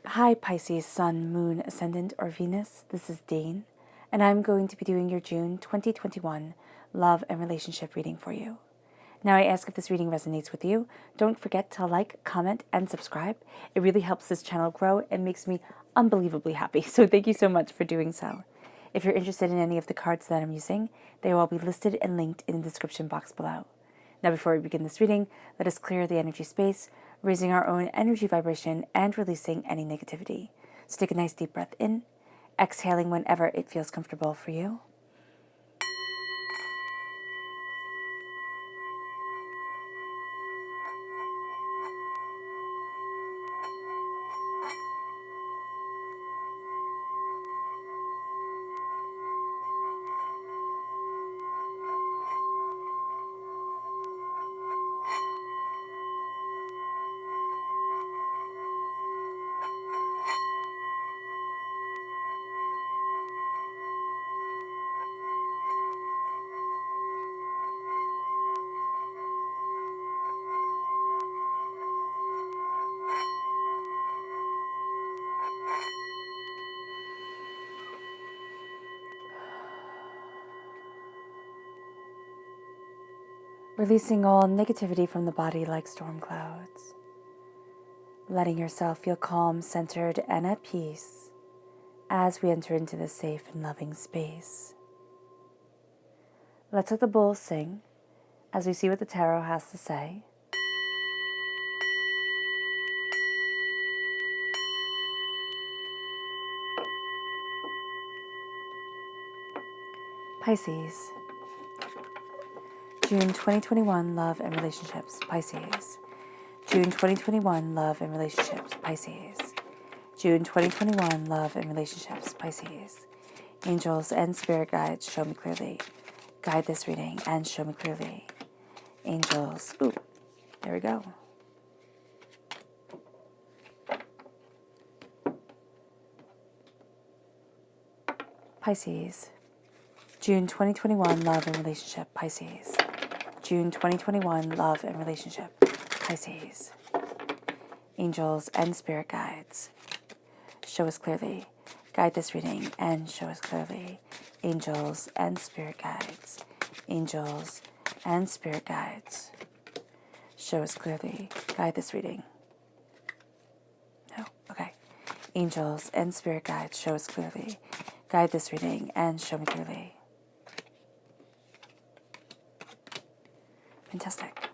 Hi Pisces, Sun, Moon, Ascendant, or Venus. This is Dane, and I'm going to be doing your June 2021 love and relationship reading for you. Now, I ask if this reading resonates with you. Don't forget to like, comment, and subscribe. It really helps this channel grow and makes me unbelievably happy, so thank you so much for doing so. If you're interested in any of the cards that I'm using, they will all be listed and linked in the description box below. Now, before we begin this reading, let us clear the energy space, raising our own energy vibration and releasing any negativity. So take a nice deep breath in, exhaling whenever it feels comfortable for you. Releasing all negativity from the body like storm clouds. Letting yourself feel calm, centered, and at peace as we enter into this safe and loving space. Let's let the bowl sing as we see what the tarot has to say. Pisces, June 2021 love and relationships. Pisces, June 2021 love and relationships. Pisces, June 2021 love and relationships. Pisces. Angels and spirit guides, show me clearly. Guide this reading and show me clearly. Angels. Ooh, there we go. Pisces, June 2021 love and relationship. Pisces, June 2021 love and relationship. Pisces. Angels and spirit guides, show us clearly. Guide this reading and show us clearly. Angels and spirit guides. Angels and spirit guides, show us clearly. Guide this reading. No? Okay. Angels and spirit guides, show us clearly. Guide this reading and show me clearly. Fantastic.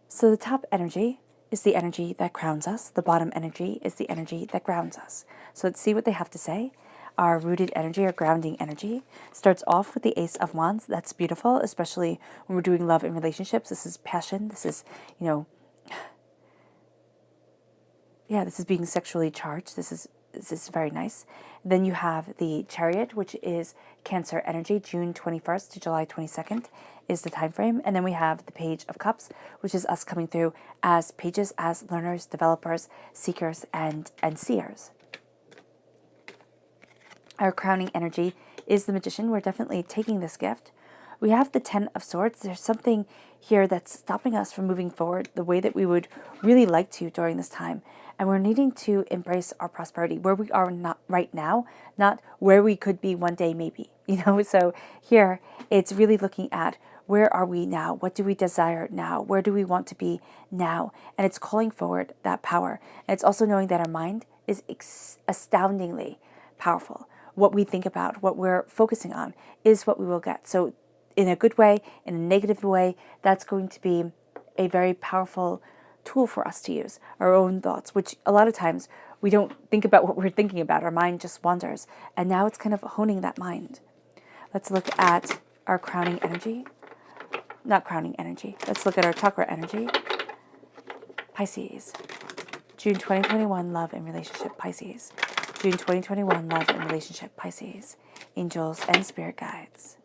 So the top energy is the energy that grounds us. The bottom energy is the energy that grounds us. So let's see what they have to say. Our rooted energy, our grounding energy, starts off with the Ace of Wands. That's beautiful, especially when we're doing love and relationships. This is passion. This is, this is being sexually charged. This is very nice. Then you have the Chariot, which is Cancer energy. June 21st to July 22nd is the time frame. And then we have the Page of Cups, which is us coming through as pages, as learners, developers, seekers, and seers. Our crowning energy is the Magician. We're definitely taking this gift. We have the Ten of Swords. There's something here that's stopping us from moving forward the way that we would really like to during this time. And we're needing to embrace our prosperity where we are not right now, not where we could be one day maybe. So here it's really looking at where are we now? What do we desire now? Where do we want to be now? And it's calling forward that power. And it's also knowing that our mind is astoundingly powerful. What we think about, what we're focusing on is what we will get. So in a good way, in a negative way, that's going to be a very powerful tool for us to use, our own thoughts, which a lot of times we don't think about what we're thinking about. Our mind just wanders. And now it's kind of honing that mind. Let's look at our crowning energy. Not crowning energy. Let's look at our chakra energy. Pisces, June 2021 love and relationship. Pisces, June 2021 love and relationship. Pisces. Angels and spirit guides.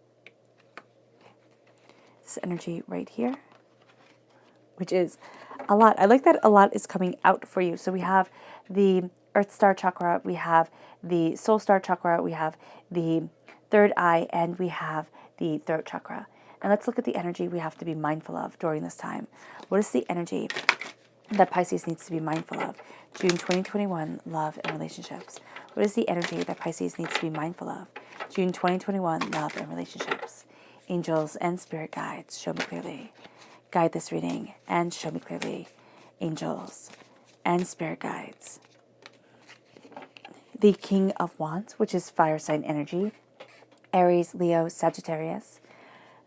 This energy right here, which is a lot. I like that a lot is coming out for you. So we have the Earth Star Chakra, we have the Soul Star Chakra, we have the third eye, and we have the throat chakra. And let's look at the energy we have to be mindful of during this time. What is the energy that Pisces needs to be mindful of? June 2021, love and relationships. What is the energy that Pisces needs to be mindful of? June 2021, love and relationships. Angels and spirit guides, show me clearly. Guide this reading and show me clearly. Angels and spirit guides. The King of Wands, which is fire sign energy. Aries, Leo, Sagittarius.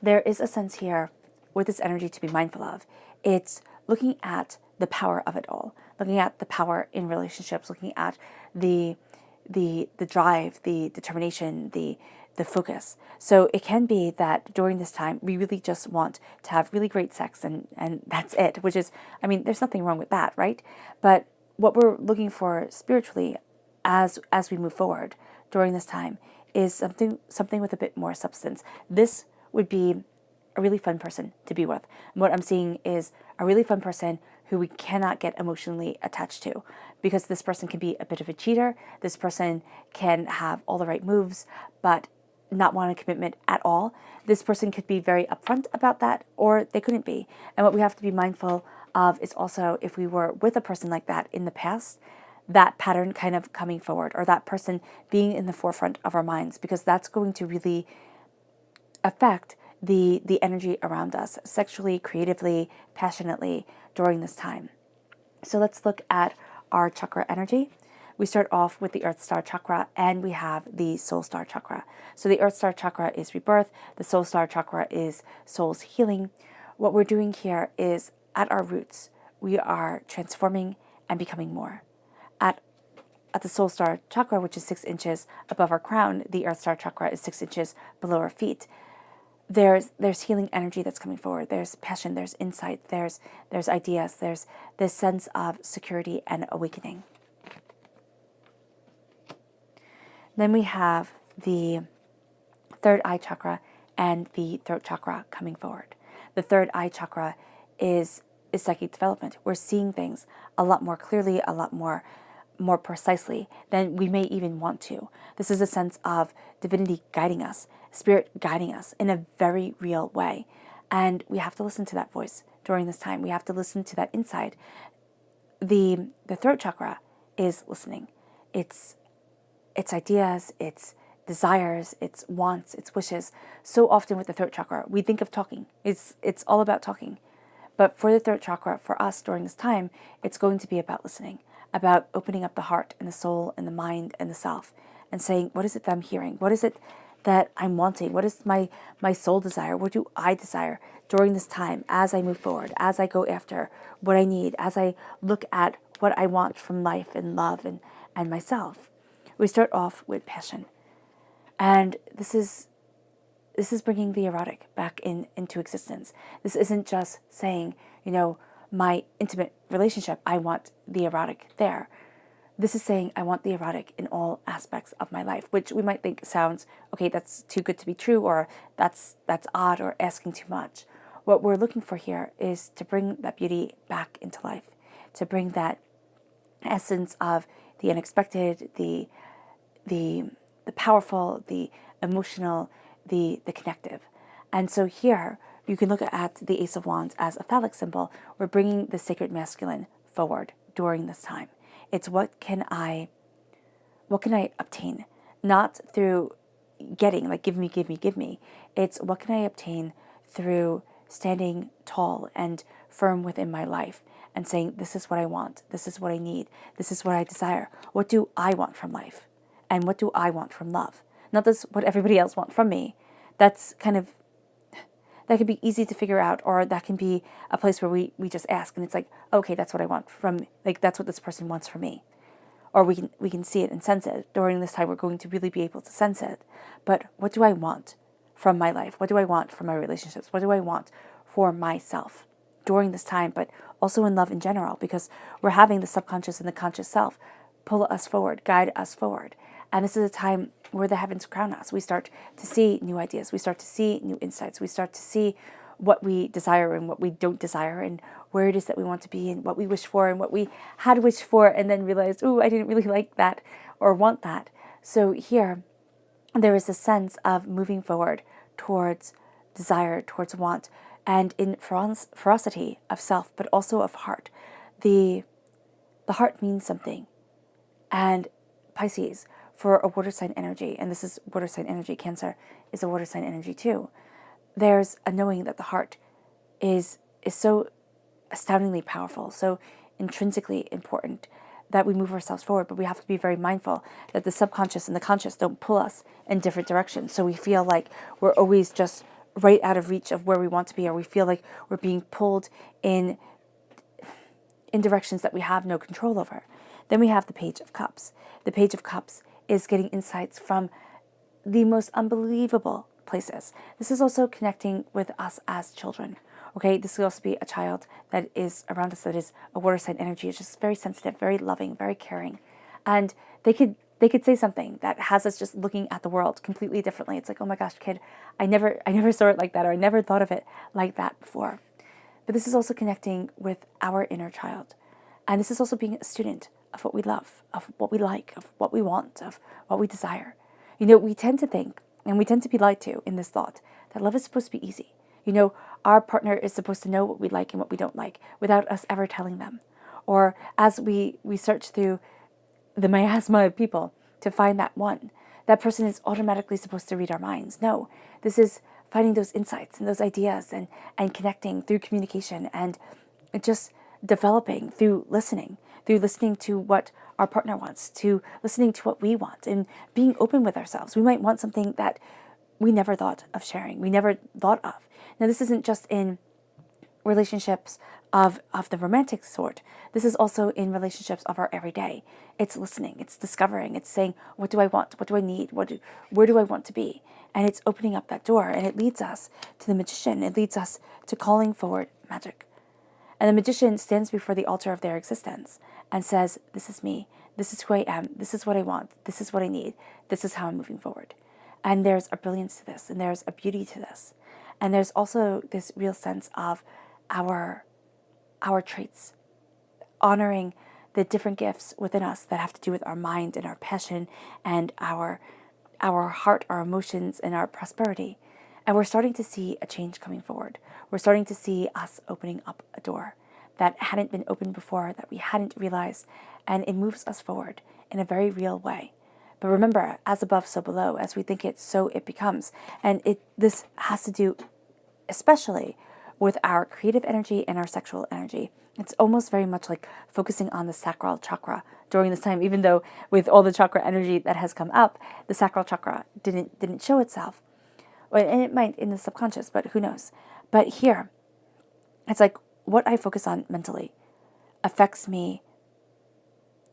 There is a sense here with this energy to be mindful of. It's looking at the power of it all, looking at the power in relationships, looking at the drive, the determination, the focus. So it can be that during this time we really just want to have really great sex and that's it, which is, I mean, there's nothing wrong with that, right? But what we're looking for spiritually as we move forward during this time is something with a bit more substance. This would be a really fun person to be with. And what I'm seeing is a really fun person who we cannot get emotionally attached to, because this person can be a bit of a cheater. This person can have all the right moves, but not want a commitment at all. This person could be very upfront about that, or they couldn't be. And what we have to be mindful of is also, if we were with a person like that in the past, that pattern kind of coming forward, or that person being in the forefront of our minds, because that's going to really affect the energy around us sexually, creatively, passionately during this time. So let's look at our chakra energy. We start off with the Earth Star Chakra, and we have the Soul Star Chakra. So the Earth Star Chakra is rebirth. The Soul Star Chakra is soul's healing. What we're doing here is, at our roots, we are transforming and becoming more. At the Soul Star Chakra, which is 6 inches above our crown, the Earth Star Chakra is 6 inches below our feet. There's healing energy that's coming forward. There's passion, there's insight, there's ideas, there's this sense of security and awakening. Then we have the third eye chakra and the throat chakra coming forward. The third eye chakra is psychic development. We're seeing things a lot more clearly, a lot more precisely than we may even want to. This is a sense of divinity guiding us, spirit guiding us in a very real way. And we have to listen to that voice during this time. We have to listen to that insight. The throat chakra is listening. It's ideas, it's desires, it's wants, it's wishes. So often with the throat chakra, we think of talking. It's all about talking. But for the throat chakra, for us during this time, it's going to be about listening, about opening up the heart and the soul and the mind and the self, and saying, what is it that I'm hearing? What is it that I'm wanting? What is my soul desire? What do I desire during this time as I move forward, as I go after what I need, as I look at what I want from life and love and myself? We start off with passion. And this is bringing the erotic back into existence. This isn't just saying, my intimate relationship, I want the erotic there. This is saying I want the erotic in all aspects of my life, which we might think sounds, okay, that's too good to be true, or that's odd, or asking too much. What we're looking for here is to bring that beauty back into life, to bring that essence of the unexpected, the powerful, the emotional, the connective. And so here you can look at the Ace of Wands as a phallic symbol. We're bringing the sacred masculine forward during this time. It's what can I obtain? Not through getting, like give me. It's what can I obtain through standing tall and firm within my life and saying, this is what I want, this is what I need, this is what I desire. What do I want from life? And what do I want from love? Not this what everybody else wants from me. That can be easy to figure out, or that can be a place where we just ask and it's like, okay, that's what I want from, like, that's what this person wants from me. Or we can see it and sense it. During this time, we're going to really be able to sense it. But what do I want from my life? What do I want from my relationships? What do I want for myself during this time, but also in love in general? Because we're having the subconscious and the conscious self pull us forward, guide us forward. And this is a time where the heavens crown us. We start to see new ideas. We start to see new insights. We start to see what we desire and what we don't desire, and where it is that we want to be, and what we wish for and what we had wished for, and then realized, oh, I didn't really like that or want that. So here, there is a sense of moving forward towards desire, towards want, and in ferocity of self, but also of heart. the heart means something. And Pisces, for a water sign energy, and this is water sign energy, Cancer is a water sign energy too, there's a knowing that the heart is so astoundingly powerful, so intrinsically important, that we move ourselves forward. But we have to be very mindful that the subconscious and the conscious don't pull us in different directions. So we feel like we're always just right out of reach of where we want to be, or we feel like we're being pulled in directions that we have no control over. Then we have the Page of Cups. The Page of Cups is getting insights from the most unbelievable places. This is also connecting with us as children. Okay, this could also be a child that is around us that is a water sign energy. It's just very sensitive, very loving, very caring. And they could say something that has us just looking at the world completely differently. It's like, oh my gosh, kid, I never saw it like that, or I never thought of it like that before. But this is also connecting with our inner child. And this is also being a student of what we love, of what we like, of what we want, of what we desire. You know, we tend to think, and we tend to be lied to in this thought, that love is supposed to be easy. You know, our partner is supposed to know what we like and what we don't like without us ever telling them. Or as we search through the miasma of people to find that one, that person is automatically supposed to read our minds. No, this is finding those insights and those ideas and connecting through communication and just developing through listening to what our partner wants, to listening to what we want, and being open with ourselves. We might want something that we never thought of sharing, we never thought of. Now, this isn't just in relationships of the romantic sort. This is also in relationships of our everyday. It's listening, it's discovering, it's saying, what do I want? What do I need? Where do I want to be? And it's opening up that door, and it leads us to the magician. It leads us to calling forward magic. And the magician stands before the altar of their existence and says, this is me. This is who I am. This is what I want. This is what I need. This is how I'm moving forward. And there's a brilliance to this, and there's a beauty to this. And there's also this real sense of our traits, honoring the different gifts within us that have to do with our mind and our passion and our heart, our emotions, and our prosperity. And we're starting to see a change coming forward. We're starting to see us opening up a door that hadn't been opened before, that we hadn't realized, and it moves us forward in a very real way. But remember, as above, so below. As we think it, so it becomes. And this has to do especially with our creative energy and our sexual energy. It's almost very much like focusing on the sacral chakra during this time, even though with all the chakra energy that has come up, the sacral chakra didn't show itself. And it might in the subconscious, but who knows? But here, it's like what I focus on mentally affects me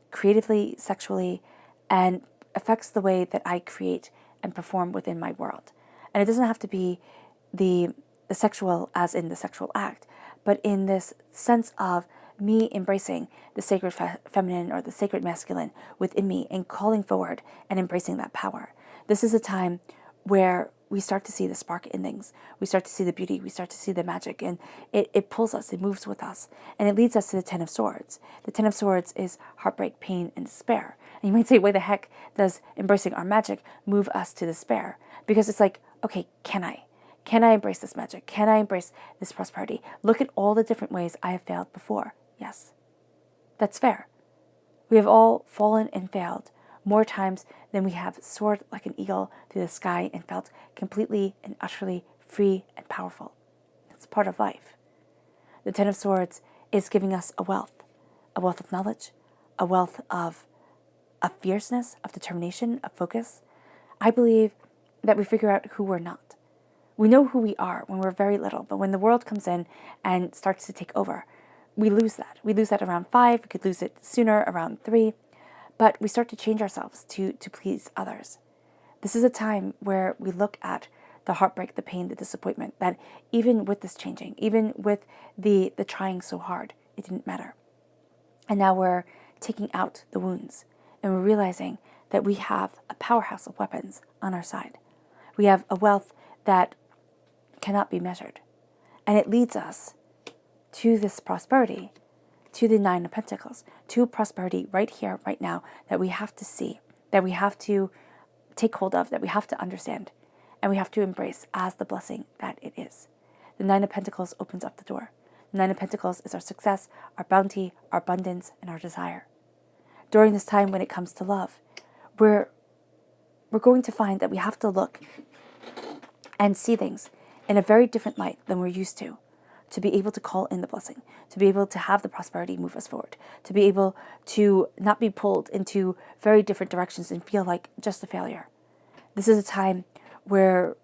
creatively, sexually, and affects the way that I create and perform within my world. And it doesn't have to be the sexual as in the sexual act, but in this sense of me embracing the sacred feminine or the sacred masculine within me and calling forward and embracing that power. This is a time where we start to see the spark in things. We start to see the beauty. We start to see the magic. And it pulls us. It moves with us. And it leads us to the Ten of Swords. The Ten of Swords is heartbreak, pain, and despair. And you might say, why the heck does embracing our magic move us to despair? Because it's like, okay, can I? Can I embrace this magic? Can I embrace this prosperity? Look at all the different ways I have failed before. Yes, that's fair. We have all fallen and failed more times than we have soared like an eagle through the sky and felt completely and utterly free and powerful. It's part of life. The Ten of Swords is giving us a wealth of knowledge, a wealth of fierceness, of determination, of focus. I believe that we figure out who we're not. We know who we are when we're very little, but when the world comes in and starts to take over, we lose that. We lose that around 5. We could lose it sooner, around 3. But we start to change ourselves to please others. This is a time where we look at the heartbreak, the pain, the disappointment, that even with this changing, even with the trying so hard, it didn't matter. And now we're taking out the wounds, and we're realizing that we have a powerhouse of weapons on our side. We have a wealth that cannot be measured. And it leads us to this prosperity, to the Nine of Pentacles, to prosperity right here, right now, that we have to see, that we have to take hold of, that we have to understand, and we have to embrace as the blessing that it is. The Nine of Pentacles opens up the door. Nine of Pentacles is our success, our bounty, our abundance, and our desire. During this time when it comes to love, we're going to find that we have to look and see things in a very different light than we're used to be able to call in the blessing, to be able to have the prosperity move us forward, to be able to not be pulled into very different directions and feel like just a failure. This is a time where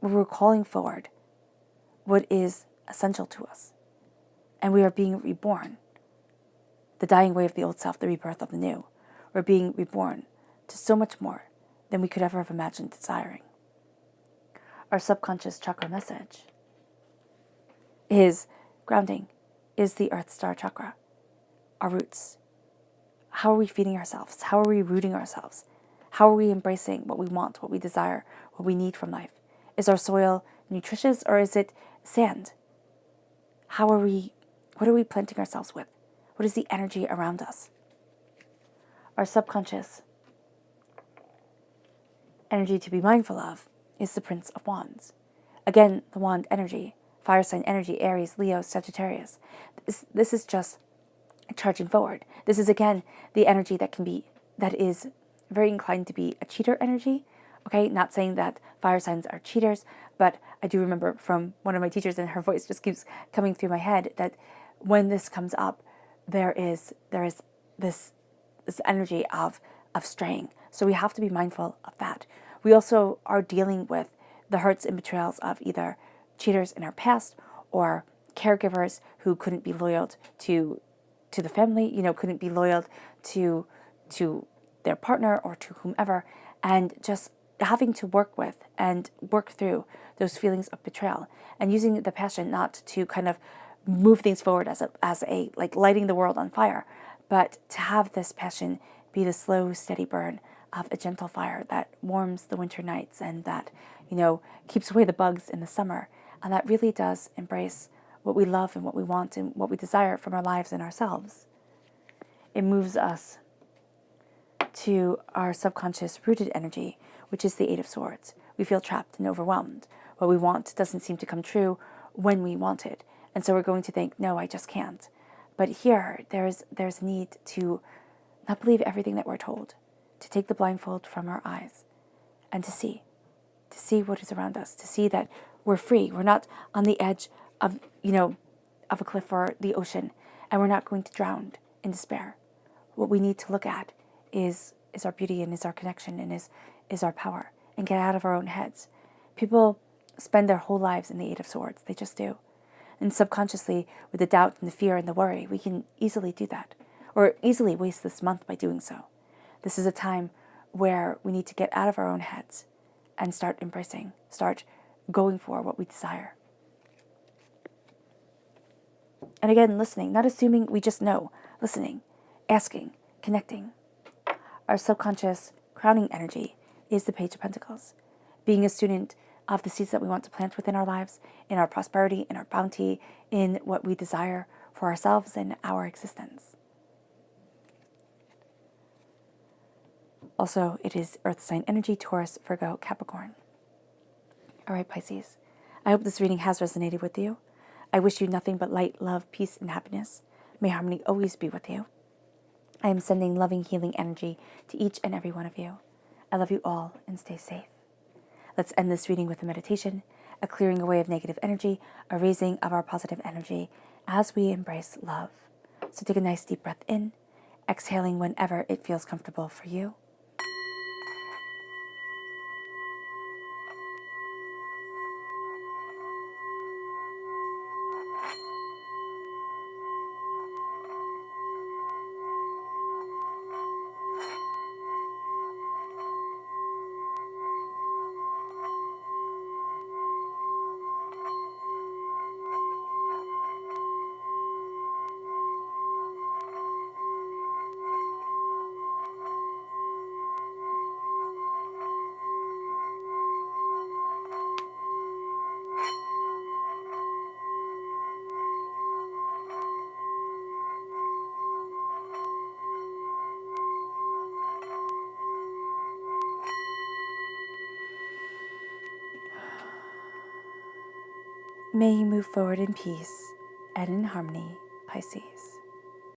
we're calling forward what is essential to us, and we are being reborn. The dying away of the old self, the rebirth of the new. We're being reborn to so much more than we could ever have imagined desiring. Our subconscious chakra message is grounding, is the Earth Star chakra, our roots. How are we feeding ourselves? How are we rooting ourselves? How are we embracing what we want, what we desire, what we need from life? Is our soil nutritious or is it sand? What are we planting ourselves with? What is the energy around us? Our subconscious energy to be mindful of is the Prince of Wands. Again, the wand energy, fire sign energy, Aries, Leo, Sagittarius. This is just charging forward. This is, again, the energy that is very inclined to be a cheater energy. Okay, not saying that fire signs are cheaters, but I do remember from one of my teachers, and her voice just keeps coming through my head, that when this comes up, there is this energy of straying. So we have to be mindful of that. We also are dealing with the hurts and betrayals of either cheaters in our past or caregivers who couldn't be loyal to the family, couldn't be loyal to their partner or to whomever, and just having to work with and work through those feelings of betrayal and using the passion not to kind of move things forward as a like lighting the world on fire, but to have this passion be the slow, steady burn of a gentle fire that warms the winter nights and that, keeps away the bugs in the summer, and that really does embrace what we love and what we want and what we desire from our lives and ourselves. It moves us to our subconscious rooted energy, which is the Eight of Swords. We feel trapped and overwhelmed. What we want doesn't seem to come true when we want it. And so we're going to think, no, I just can't. But here, there's a need to not believe everything that we're told, to take the blindfold from our eyes and to see what is around us, to see that we're free. We're not on the edge of a cliff or the ocean, and we're not going to drown in despair. What we need to look at is our beauty and is our connection and is our power, and get out of our own heads. People spend their whole lives in the Eight of Swords. They just do. And subconsciously, with the doubt and the fear and the worry, we can easily do that, or easily waste this month by doing so. This is a time where we need to get out of our own heads and start embracing, start going for what we desire. And again, listening, not assuming we just know, listening, asking, connecting. Our subconscious crowning energy is the Page of Pentacles. Being a student of the seeds that we want to plant within our lives, in our prosperity, in our bounty, in what we desire for ourselves and our existence. Also, it is Earth sign energy, Taurus, Virgo, Capricorn. All right, Pisces. I hope this reading has resonated with you. I wish you nothing but light, love, peace, and happiness. May harmony always be with you. I am sending loving, healing energy to each and every one of you. I love you all and stay safe. Let's end this reading with a meditation, a clearing away of negative energy, a raising of our positive energy as we embrace love. So take a nice deep breath in, exhaling whenever it feels comfortable for you. May you move forward in peace and in harmony, Pisces.